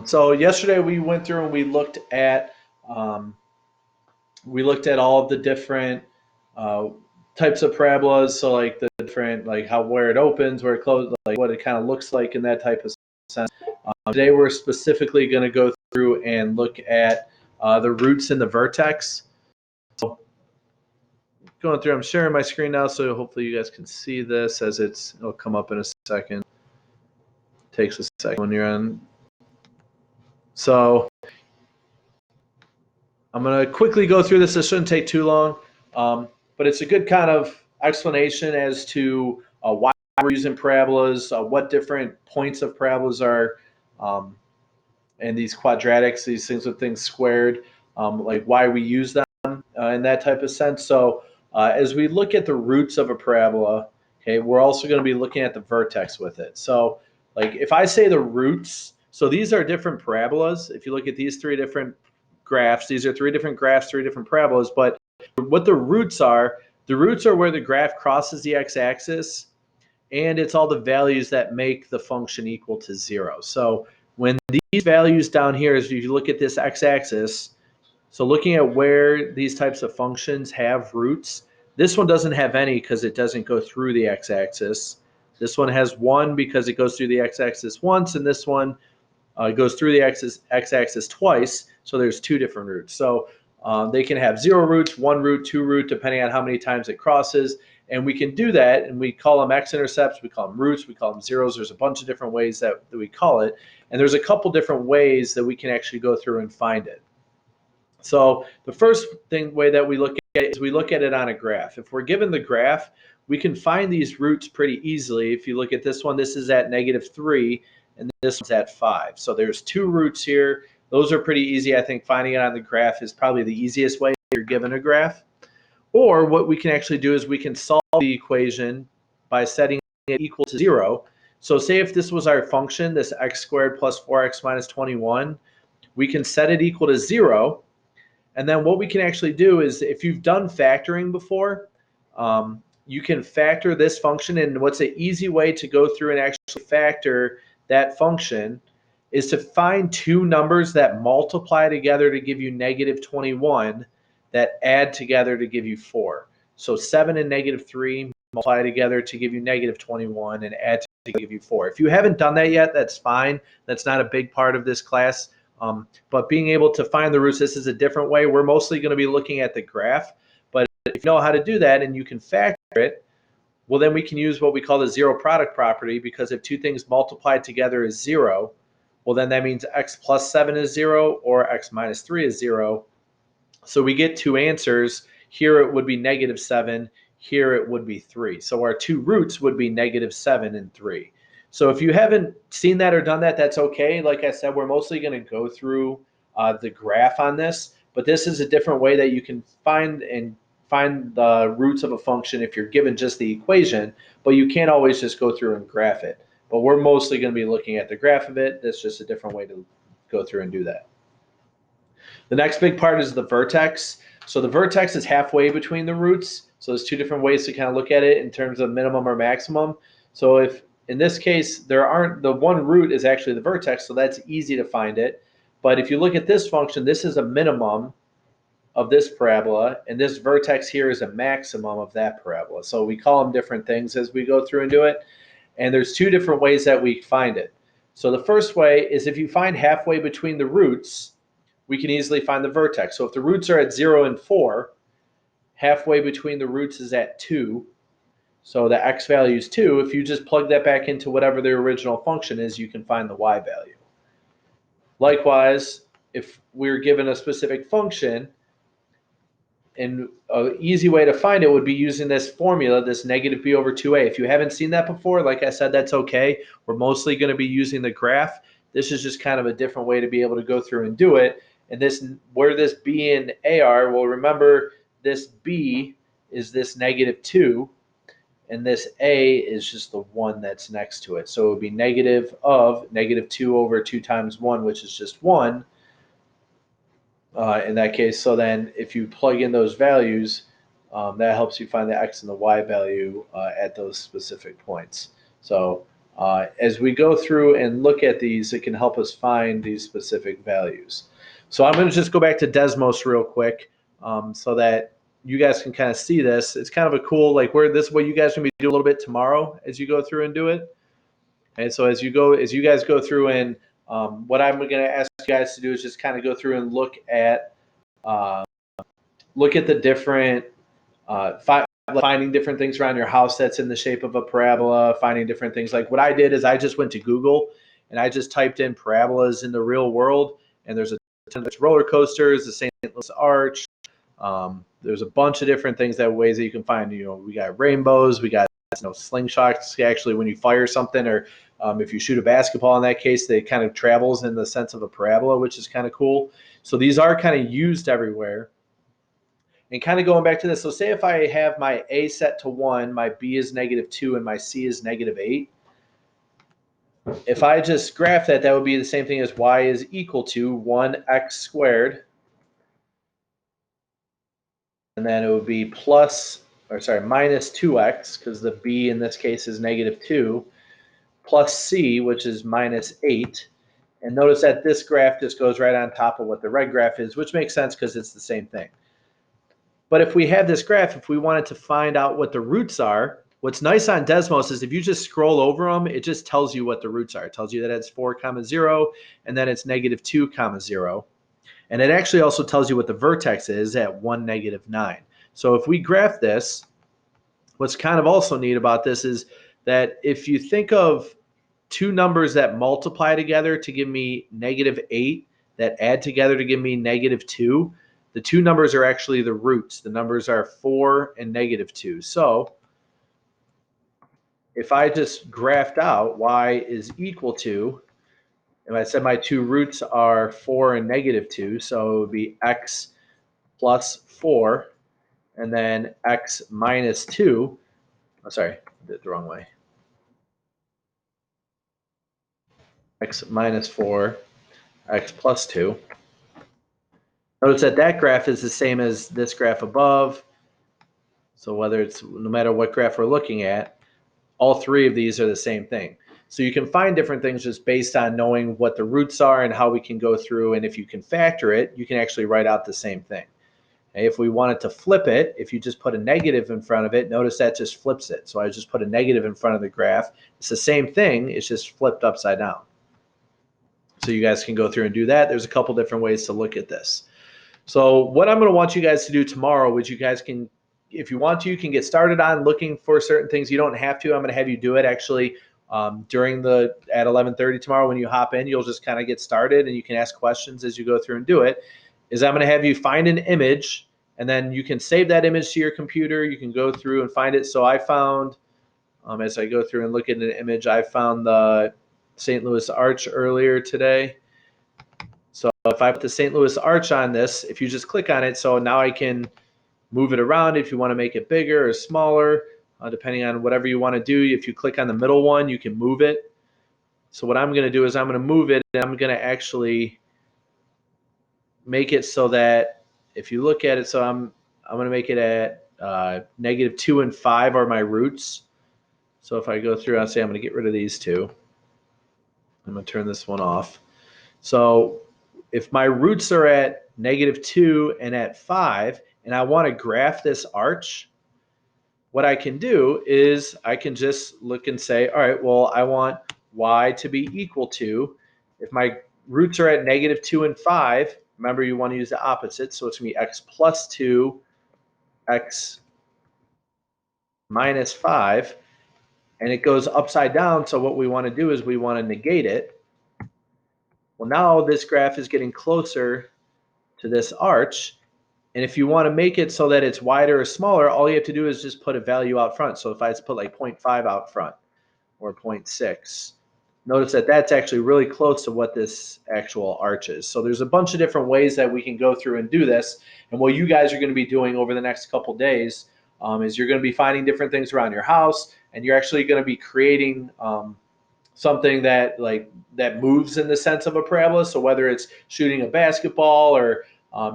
So yesterday we went through and we looked at all of the different uh, types of parabolas. So like the different like how where it opens, where it closes, like what it kind of looks like in that type of sense. Today we're specifically going to go through and look at the roots and the vertex. So going through, I'm sharing my screen now, so hopefully you guys can see this as it'll come up in a second. It takes a second when you're on. So I'm going to quickly go through this. This shouldn't take too long, but it's a good kind of explanation as to why we're using parabolas, what different points of parabolas are, and these quadratics, these things with things squared, like why we use them in that type of sense. So as we look at the roots of a parabola, okay, we're also going to be looking at the vertex with it. So like if I say the roots, so these are different parabolas. If you look at these three different graphs, these are three different graphs, three different parabolas, but what the roots are where the graph crosses the x-axis, and it's all the values that make the function equal to 0. So when these values down here, as you look at this x-axis, so looking at where these types of functions have roots, this one doesn't have any because it doesn't go through the x-axis. This one has 1 because it goes through the x-axis once, and this one goes through the x-axis twice, so there's two different roots. So they can have 0 roots, 1 root, 2 root, depending on how many times it crosses. And we can do that, and we call them x-intercepts, we call them roots, we call them zeros. There's a bunch of different ways that we call it. And there's a couple different ways that we can actually go through and find it. So the first way that we look at it is we look at it on a graph. If we're given the graph, we can find these roots pretty easily. If you look at this one, this is at -3, and this one's at 5. So there's 2 roots here. Those are pretty easy. I think finding it on the graph is probably the easiest way if you're given a graph. Or what we can actually do is we can solve the equation by setting it equal to 0. So say if this was our function, this x squared plus 4x minus 21, we can set it equal to 0. And then what we can actually do is if you've done factoring before, you can factor this function. And what's an easy way to go through and actually factor that function is to find two numbers that multiply together to give you -21 that add together to give you 4. So 7 and -3 multiply together to give you -21 and add to give you 4. If you haven't done that yet, that's fine. That's not a big part of this class. But being able to find the roots, this is a different way. We're mostly going to be looking at the graph. But if you know how to do that and you can factor it, well, then we can use what we call the zero product property, because if two things multiplied together is 0, well, then that means x plus 7 is 0 or x minus 3 is 0. So we get two answers. Here it would be -7. Here it would be 3. So our two roots would be -7 and 3. So if you haven't seen that or done that, that's okay. Like I said, we're mostly going to go through the graph on this, but this is a different way that you can find the roots of a function if you're given just the equation, but you can't always just go through and graph it. But we're mostly going to be looking at the graph of it. That's just a different way to go through and do that. The next big part is the vertex. So the vertex is halfway between the roots. So there's two different ways to kind of look at it in terms of minimum or maximum. So if in this case, the one root is actually the vertex, so that's easy to find it. But if you look at this function, this is a minimum of this parabola, and this vertex here is a maximum of that parabola. So we call them different things as we go through and do it. And there's two different ways that we find it. So the first way is if you find halfway between the roots, we can easily find the vertex. So if the roots are at 0 and 4, halfway between the roots is at 2. So the x value is 2. If you just plug that back into whatever the original function is, you can find the y value. Likewise, if we're given a specific function, and an easy way to find it would be using this formula, this -b over 2a. If you haven't seen that before, like I said, that's okay. We're mostly going to be using the graph. This is just kind of a different way to be able to go through and do it. And this, where this b and a are, well, remember this b is this -2, and this a is just the 1 that's next to it. So it would be negative of -2 over 2 times 1, which is just 1. In that case, so then if you plug in those values, that helps you find the x and the y value at those specific points. So As we go through and look at these, it can help us find these specific values. So I'm going to just go back to Desmos real quick so that you guys can kind of see this. It's kind of a cool, like where this is what you guys are going to be doing a little bit tomorrow as you go through and do it. And so as you guys go through and what I'm going to ask you guys to do is just kind of go through and uh, look at the different finding different things around your house that's in the shape of a parabola, finding different things. Like what I did is I just went to Google and I just typed in parabolas in the real world, and there's a ton of roller coasters, the St. Louis Arch. There's a bunch of different things ways that you can find. We got rainbows, we got slingshots. Actually, when you fire something, or if you shoot a basketball, in that case, it kind of travels in the sense of a parabola, which is kind of cool. So these are kind of used everywhere. And kind of going back to this, so say if I have my A set to 1, my B is -2, and my C is -8. If I just graph that, that would be the same thing as y is equal to 1x squared. And then it would be minus 2x, because the B in this case is -2, plus C, which is -8. And notice that this graph just goes right on top of what the red graph is, which makes sense because it's the same thing. But if we have this graph, if we wanted to find out what the roots are, what's nice on Desmos is if you just scroll over them, it just tells you what the roots are. It tells you that it's 4, 0, and then it's -2, 0. And it actually also tells you what the vertex is at 1, -9. So if we graph this, what's kind of also neat about this is that if you think of two numbers that multiply together to give me -8, that add together to give me -2, the two numbers are actually the roots. The numbers are 4 and -2. So if I just graphed out y is equal to, and I said my two roots are 4 and -2, so it would be x plus 4, and then x minus 2. Oh, sorry, I did it the wrong way. X minus 4, x plus 2. Notice that that graph is the same as this graph above. So whether it's no matter what graph we're looking at, all three of these are the same thing. So you can find different things just based on knowing what the roots are and how we can go through. And if you can factor it, you can actually write out the same thing. And if we wanted to flip it, if you just put a negative in front of it, notice that just flips it. So I just put a negative in front of the graph. It's the same thing. It's just flipped upside down. So you guys can go through and do that. There's a couple different ways to look at this. So what I'm going to want you guys to do tomorrow, which you guys can, if you want to, you can get started on looking for certain things. You don't have to. I'm going to have you do it actually during at 11:30 tomorrow when you hop in. You'll just kind of get started and you can ask questions as you go through and do it. Is I'm going to have you find an image, and then you can save that image to your computer. You can go through and find it. So I found, as I go through and look at an image, I found the St. Louis Arch earlier today. So if I put the St. Louis Arch on this, if you just click on it, so now I can move it around if you want to make it bigger or smaller, depending on whatever you want to do. If you click on the middle one, you can move it. So what I'm going to do is I'm going to move it, and I'm going to actually make it so that if you look at it, so I'm going to make it at -2 and 5 are my roots. So if I go through, I'll say I'm going to get rid of these two. I'm going to turn this one off. So if my roots are at -2 and at 5, and I want to graph this arch, what I can do is I can just look and say, all right, well, I want y to be equal to, if my roots are at -2 and 5, remember you want to use the opposite, so it's going to be x plus 2, x minus 5, and it goes upside down, so what we want to do is we want to negate it. Well, now this graph is getting closer to this arch, and if you want to make it so that it's wider or smaller, all you have to do is just put a value out front. So if I just put like 0.5 out front or 0.6, notice that that's actually really close to what this actual arch is. So there's a bunch of different ways that we can go through and do this. And what you guys are going to be doing over the next couple days is you're going to be finding different things around your house, and you're actually going to be creating something that moves in the sense of a parabola. So whether it's shooting a basketball or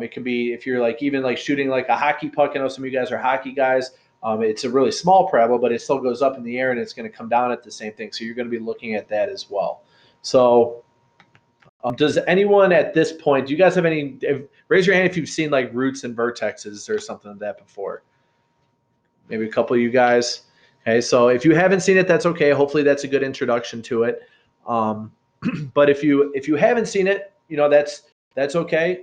it can be if you're even shooting like a hockey puck. I know some of you guys are hockey guys. It's a really small parabola, but it still goes up in the air and it's going to come down at the same thing. So you're going to be looking at that as well. So does anyone at this point, do you guys have any, raise your hand if you've seen like roots and vertexes or something like that before? Maybe a couple of you guys. Okay, so if you haven't seen it, that's okay. Hopefully that's a good introduction to it. But if you haven't seen it, that's okay.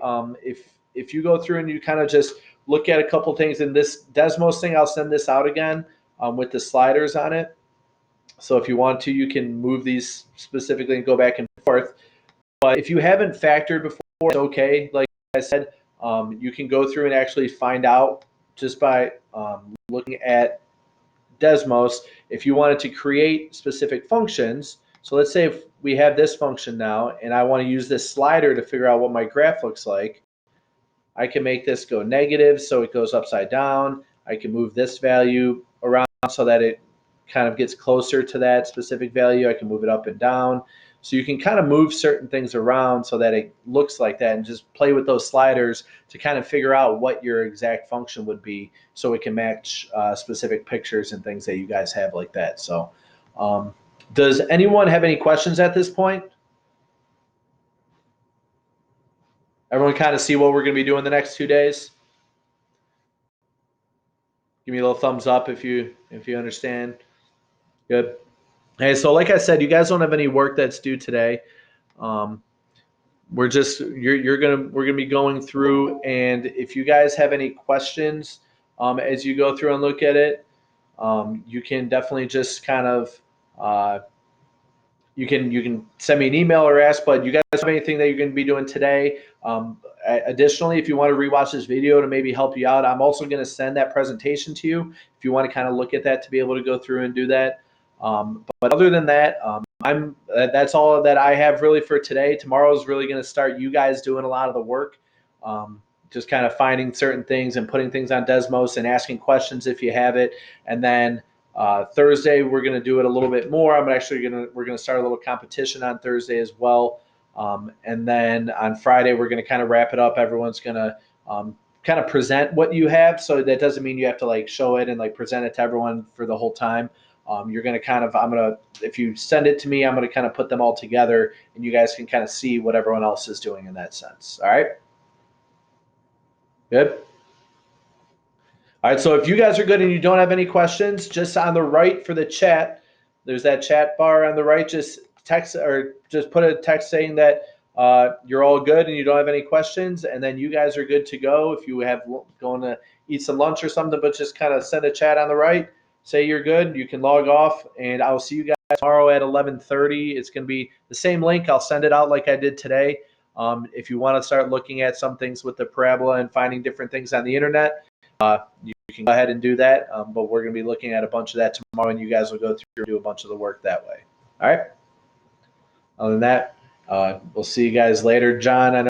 If you go through and you kind of just look at a couple things in this Desmos thing, I'll send this out again with the sliders on it. So if you want to, you can move these specifically and go back and forth. But if you haven't factored before, it's okay. Like I said, you can go through and actually find out just by looking at Desmos if you wanted to create specific functions. So let's say if we have this function now and I want to use this slider to figure out what my graph looks like, I can make this go negative so it goes upside down. I can move this value around so that it kind of gets closer to that specific value. I can move it up and down. So you can kind of move certain things around so that it looks like that and just play with those sliders to kind of figure out what your exact function would be so it can match specific pictures and things that you guys have like that. So does anyone have any questions at this point? Everyone kind of see what we're going to be doing the next 2 days? Give me a little thumbs up if you understand. Good. Hey, so like I said, you guys don't have any work that's due today. We're just we're gonna be going through, and if you guys have any questions as you go through and look at it, you can definitely just kind of you can send me an email or ask. But you guys have anything that you're going to be doing today? Additionally, if you want to rewatch this video to maybe help you out, I'm also going to send that presentation to you if you want to kind of look at that to be able to go through and do that. But other than that, that's all that I have really for today. Tomorrow is really going to start you guys doing a lot of the work, just kind of finding certain things and putting things on Desmos and asking questions if you have it, and then Thursday we're going to do it a little bit more. We're going to start a little competition on Thursday as well, and then on Friday we're going to kind of wrap it up. Everyone's going to kind of present what you have, so that doesn't mean you have to like show it and like present it to everyone for the whole time. You're going to kind of, if you send it to me, I'm going to kind of put them all together and you guys can kind of see what everyone else is doing in that sense. All right. Good. All right. So if you guys are good and you don't have any questions, just on the right for the chat, there's that chat bar on the right. Just text or just put a text saying that you're all good and you don't have any questions. And then you guys are good to go. If you have going to eat some lunch or something, but just kind of send a chat on the right. Say you're good. You can log off, and I'll see you guys tomorrow at 11:30. It's going to be the same link. I'll send it out like I did today. If you want to start looking at some things with the parabola and finding different things on the internet, you can go ahead and do that. But we're going to be looking at a bunch of that tomorrow, and you guys will go through and do a bunch of the work that way. All right. Other than that, we'll see you guys later. John, I know